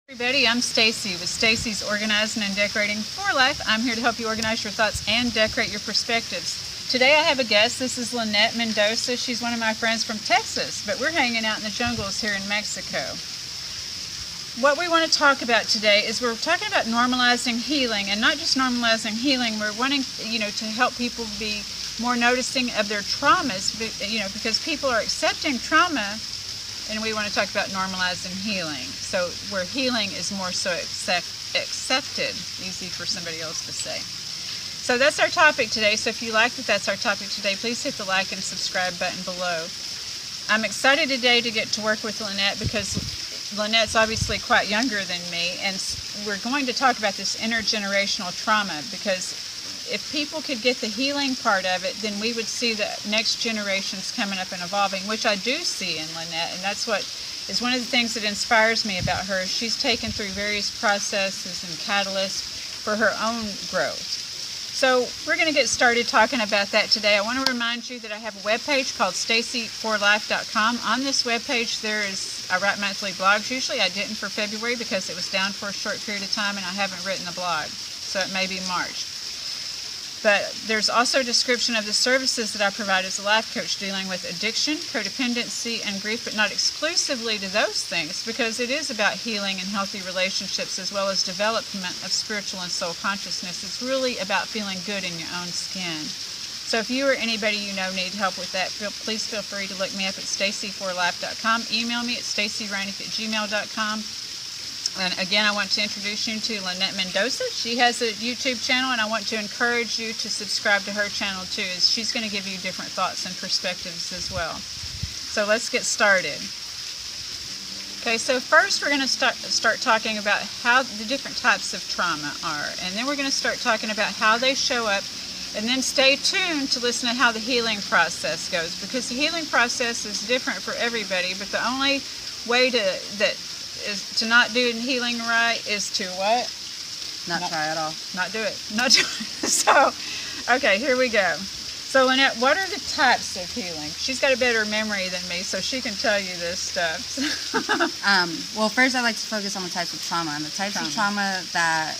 Everybody, I'm Stacy with Stacy's Organizing and Decorating for Life. I'm here to help you organize your thoughts and decorate your perspectives. Today I have a guest. This is Lynette Mendoza. She's one of my friends from Texas, but we're hanging out in the jungles here in Mexico. What we want to talk about today is we're talking about normalizing healing, and not just normalizing healing. We're wanting, to help people be more noticing of their traumas, because people are accepting trauma. And we want to talk about normalizing healing. So where healing is more so accepted, easy for somebody else to say. So that's our topic today. So if you like that's our topic today, please hit the like and subscribe button below. I'm excited today to get to work with Lynette because Lynette's obviously quite younger than me. And we're going to talk about this intergenerational trauma, because if people could get the healing part of it, then we would see the next generations coming up and evolving, which I do see in Lynette, and that's what is one of the things that inspires me about her. She's taken through various processes and catalysts for her own growth. So we're going to get started talking about that today. I want to remind you that I have a webpage called stacyforlife.com. On this webpage I write monthly blogs. Usually I didn't for February because it was down for a short period of time and I haven't written a blog, so it may be March. But there's also a description of the services that I provide as a life coach, dealing with addiction, codependency, and grief, but not exclusively to those things, because it is about healing and healthy relationships, as well as development of spiritual and soul consciousness. It's really about feeling good in your own skin. So if you or anybody you know need help with that, please feel free to look me up at stacyforlife.com. Email me at stacyreinick@gmail.com. And again, I want to introduce you to Lynette Mendoza. She has a YouTube channel, and I want to encourage you to subscribe to her channel too, as she's going to give you different thoughts and perspectives as well. So let's get started. Okay, so first we're going to start talking about how the different types of trauma are, and then we're going to start talking about how they show up, and then stay tuned to listen to how the healing process goes, because the healing process is different for everybody, but the only way to not do healing right is to what? Not try at all. Not do it. Not do it. So, okay, here we go. So, Lynette, what are the types of healing? She's got a better memory than me, so she can tell you this stuff. Well, first I'd like to focus on the types of trauma. And the types of trauma that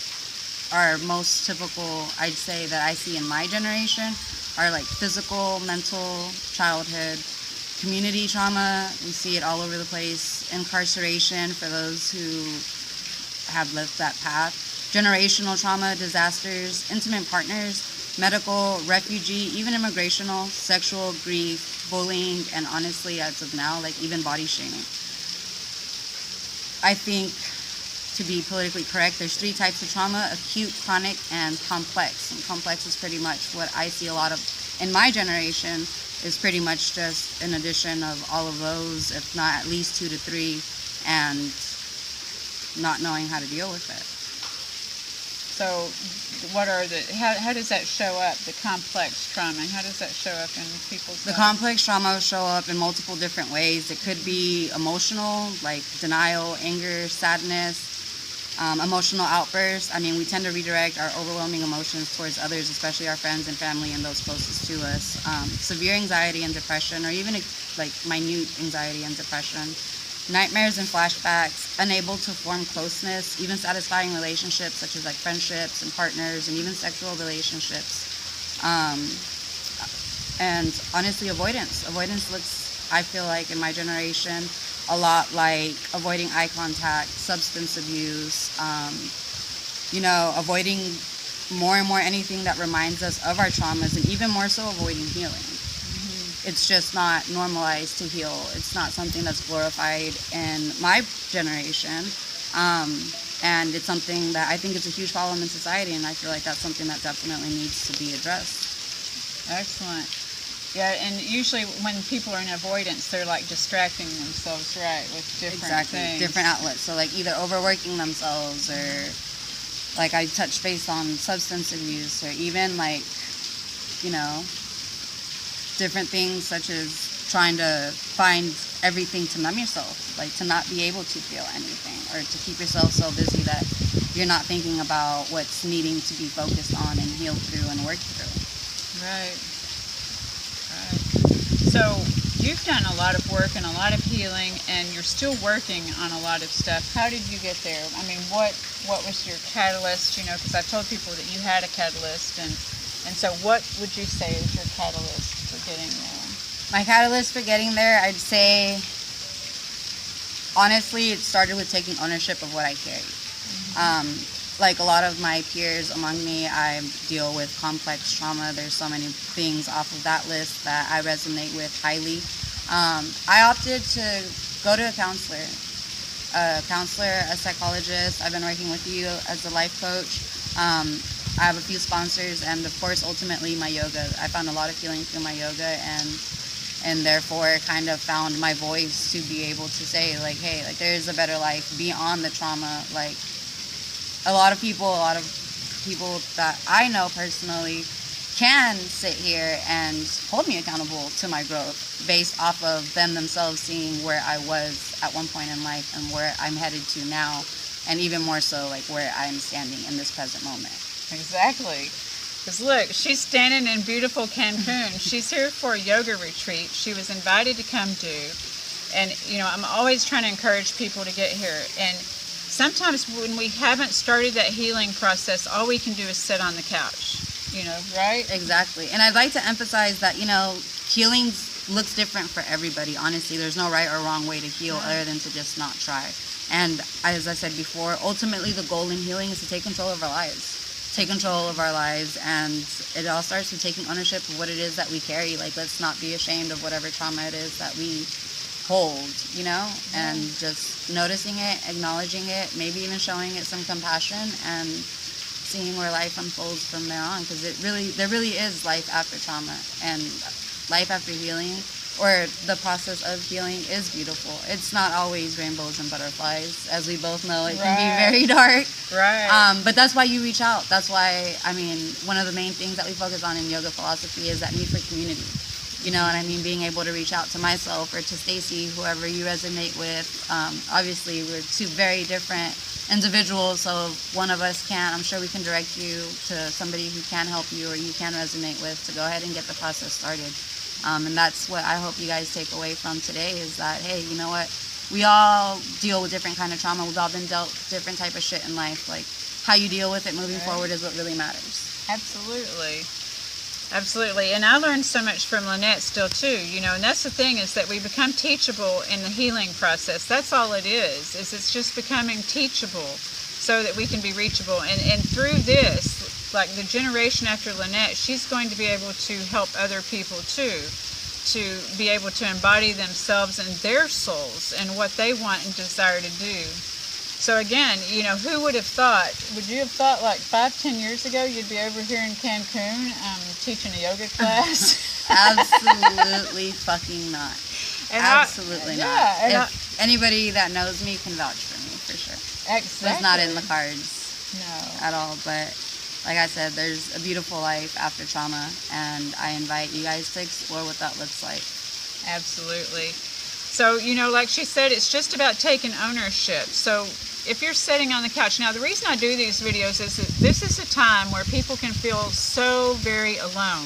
are most typical, I'd say, that I see in my generation are like physical, mental, childhood, community trauma. We see it all over the place. Incarceration for those who have lived that path. Generational trauma, disasters, intimate partners, medical, refugee, even immigrational, sexual, grief, bullying, and honestly, as of now, like even body shaming. I think, to be politically correct, there's three types of trauma: acute, chronic, and complex. And complex is pretty much what I see a lot of in my generation, is pretty much just an addition of all of those, if not at least 2 to 3, and not knowing how to deal with it. So what are how does that show up, the complex trauma? How does that show up in people's lives? The complex trauma will show up in multiple different ways. It could be emotional, like denial, anger, sadness, emotional outbursts. I mean, we tend to redirect our overwhelming emotions towards others, especially our friends and family and those closest to us. Severe anxiety and depression, or even like minute anxiety and depression. Nightmares and flashbacks, unable to form closeness, even satisfying relationships such as like friendships and partners, and even sexual relationships. And honestly, avoidance. Avoidance looks, I feel like, in my generation, a lot like avoiding eye contact, substance abuse, avoiding more and more anything that reminds us of our traumas, and even more so avoiding healing. Mm-hmm. It's just not normalized to heal. It's not something that's glorified in my generation. And it's something that I think is a huge problem in society, and I feel like that's something that definitely needs to be addressed. Excellent. Yeah, and usually when people are in avoidance, they're like distracting themselves, right, with different things. Different outlets. So like either overworking themselves, or like I touched base on substance abuse, or even like, different things such as trying to find everything to numb yourself, like to not be able to feel anything, or to keep yourself so busy that you're not thinking about what's needing to be focused on and healed through and worked through. Right. So you've done a lot of work and a lot of healing, and you're still working on a lot of stuff. How did you get there? I mean, what was your catalyst? You know, because I've told people that you had a catalyst, and so what would you say is your catalyst for getting there? My catalyst for getting there, I'd say, honestly, it started with taking ownership of what I carry. Like a lot of my peers among me, I deal with complex trauma. There's so many things off of that list that I resonate with highly. I opted to go to a counselor, a psychologist. I've been working with you as a life coach. I have a few sponsors, and of course, ultimately, my yoga. I found a lot of healing through my yoga, and therefore kind of found my voice to be able to say, like, hey, like, there is a better life beyond the trauma. Like, a lot of people that I know personally can sit here and hold me accountable to my growth based off of them themselves seeing where I was at one point in life and where I'm headed to now, and even more so, like, where I'm standing in this present moment. Exactly. Because look, she's standing in beautiful Cancun. She's here for a yoga retreat. She was invited to come do. And, you know, I'm always trying to encourage people to get here. And sometimes when we haven't started that healing process, all we can do is sit on the couch, you know, right? Exactly. And I'd like to emphasize that, you know, healing looks different for everybody. Honestly, there's no right or wrong way to heal other than to just not try. And as I said before, ultimately the goal in healing is to take control of our lives. Take control of our lives, and it all starts with taking ownership of what it is that we carry. Like, let's not be ashamed of whatever trauma it is that we hold, you know, and just noticing it, acknowledging it, maybe even showing it some compassion, and seeing where life unfolds from there on. Because there really is life after trauma, and life after healing, or the process of healing, is beautiful. It's not always rainbows and butterflies, as we both know. It can be very dark. Right. But that's why you reach out. That's why, I mean, one of the main things that we focus on in yoga philosophy is that need for community. You know what I mean? Being able to reach out to myself or to Stacy, whoever you resonate with. Obviously, we're two very different individuals, so if one of us can't, I'm sure we can direct you to somebody who can help you or you can resonate with to go ahead and get the process started. And that's what I hope you guys take away from today, is that, hey, you know what? We all deal with different kind of trauma. We've all been dealt different type of shit in life. Like, how you deal with it moving forward is what really matters. Absolutely. Absolutely. And I learned so much from Lynette still too, you know, and that's the thing, is that we become teachable in the healing process. That's all it is it's just becoming teachable so that we can be reachable. And through this, like the generation after Lynette, she's going to be able to help other people too, to be able to embody themselves and their souls and what they want and desire to do. So again, you know, who would have thought, would you have thought like 5-10 years ago you'd be over here in Cancun teaching a yoga class? Absolutely fucking not. And Absolutely not. Yeah, if anybody that knows me can vouch for me, for sure. Exactly. It's not in the cards. No. At all, but like I said, there's a beautiful life after trauma, and I invite you guys to explore what that looks like. Absolutely. So, you know, like she said, it's just about taking ownership. So if you're sitting on the couch, now the reason I do these videos is that this is a time where people can feel so very alone,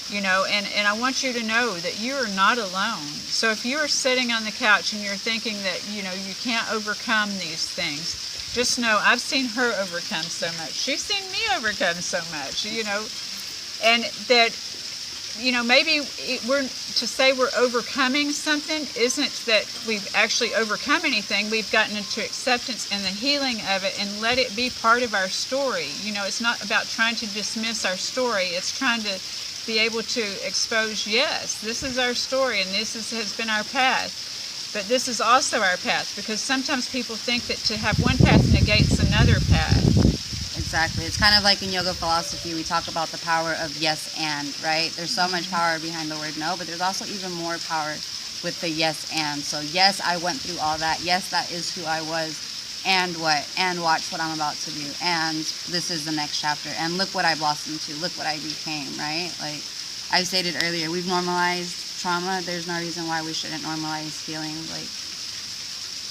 you know, and I want you to know that you are not alone. So if you are sitting on the couch and you're thinking that, you know, you can't overcome these things, just know I've seen her overcome so much. She's seen me overcome so much, you know, and that, you know, maybe to say we're overcoming something isn't that we've actually overcome anything. We've gotten into acceptance and the healing of it and let it be part of our story. You know, it's not about trying to dismiss our story. It's trying to be able to expose, yes, this is our story and this has been our path. But this is also our path, because sometimes people think that to have one path negates another path. Exactly. It's kind of like in yoga philosophy, we talk about the power of yes and, right? There's so much power behind the word no, but there's also even more power with the yes and. So yes, I went through all that. Yes, that is who I was. And what? And watch what I'm about to do. And this is the next chapter. And look what I blossomed to. Look what I became, right? Like I stated earlier, we've normalized trauma. There's no reason why we shouldn't normalize healing. Like,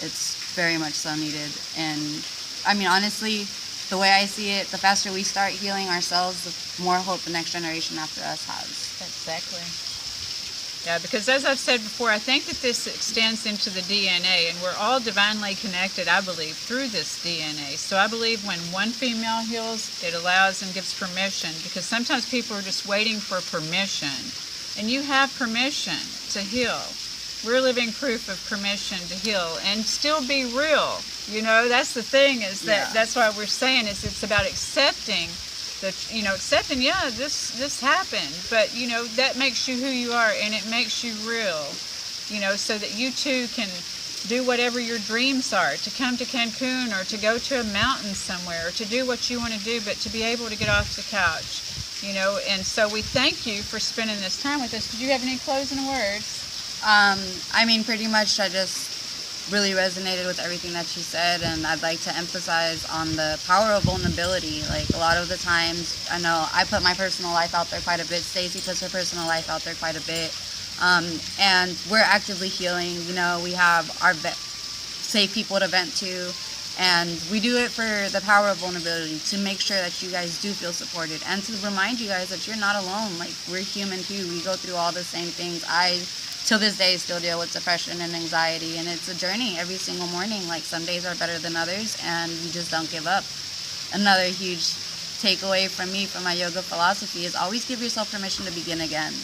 it's very much so needed. And I mean, honestly, the way I see it, the faster we start healing ourselves, the more hope the next generation after us has. Exactly. Yeah, because as I've said before, I think that this extends into the DNA, and we're all divinely connected, I believe, through this DNA. So I believe when one female heals, it allows and gives permission, because sometimes people are just waiting for permission, and you have permission to heal. We're living proof of permission to heal and still be real. You know, that's the thing, is that that's why we're saying is it's about accepting that, you know, accepting, yeah, this happened, but, you know, that makes you who you are, and it makes you real, you know, so that you too can do whatever your dreams are, to come to Cancun or to go to a mountain somewhere or to do what you want to do, but to be able to get off the couch, you know. And so we thank you for spending this time with us. Did you have any closing words? I mean, pretty much I just really resonated with everything that she said, and I'd like to emphasize on the power of vulnerability. Like, a lot of the times, I know I put my personal life out there quite a bit, Stacy puts her personal life out there quite a bit, and we're actively healing. You know, we have our safe people to vent to, and we do it for the power of vulnerability, to make sure that you guys do feel supported, and to remind you guys that you're not alone. Like, we're human too. We go through all the same things. I till this day still deal with depression and anxiety, and it's a journey every single morning. Like, some days are better than others, and you just don't give up. Another huge takeaway from me, from my yoga philosophy, is always give yourself permission to begin again,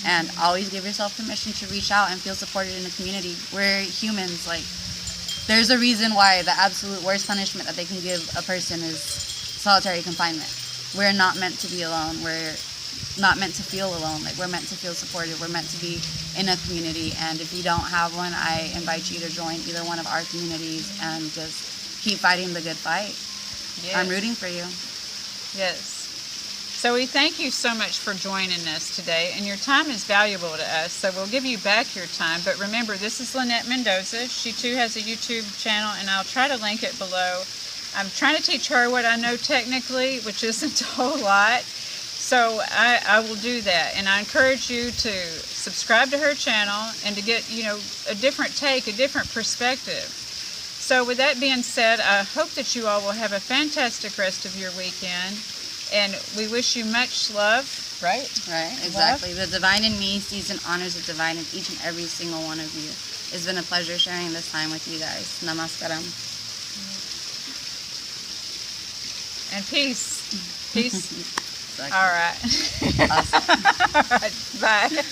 and always give yourself permission to reach out and feel supported in the community. We're humans. Like, there's a reason why the absolute worst punishment that they can give a person is solitary confinement. We're not meant to be alone. We're not meant to feel alone. Like, we're meant to feel supported. We're meant to be in a community, and if you don't have one, I invite you to join either one of our communities and just keep fighting the good fight. Yes. I'm rooting for you. Yes. So we thank you so much for joining us today, and your time is valuable to us, so we'll give you back your time. But remember, this is Lynette Mendoza. She too has a YouTube channel, and I'll try to link it below. I'm trying to teach her what I know technically, which isn't a whole lot. So I will do that, and I encourage you to subscribe to her channel and to get, you know, a different take, a different perspective. So with that being said, I hope that you all will have a fantastic rest of your weekend, and we wish you much love, right? Right, exactly. Love. The divine in me sees and honors the divine in each and every single one of you. It's been a pleasure sharing this time with you guys. Namaskaram. And peace. Peace. Exactly. All right. Awesome. All right. Bye.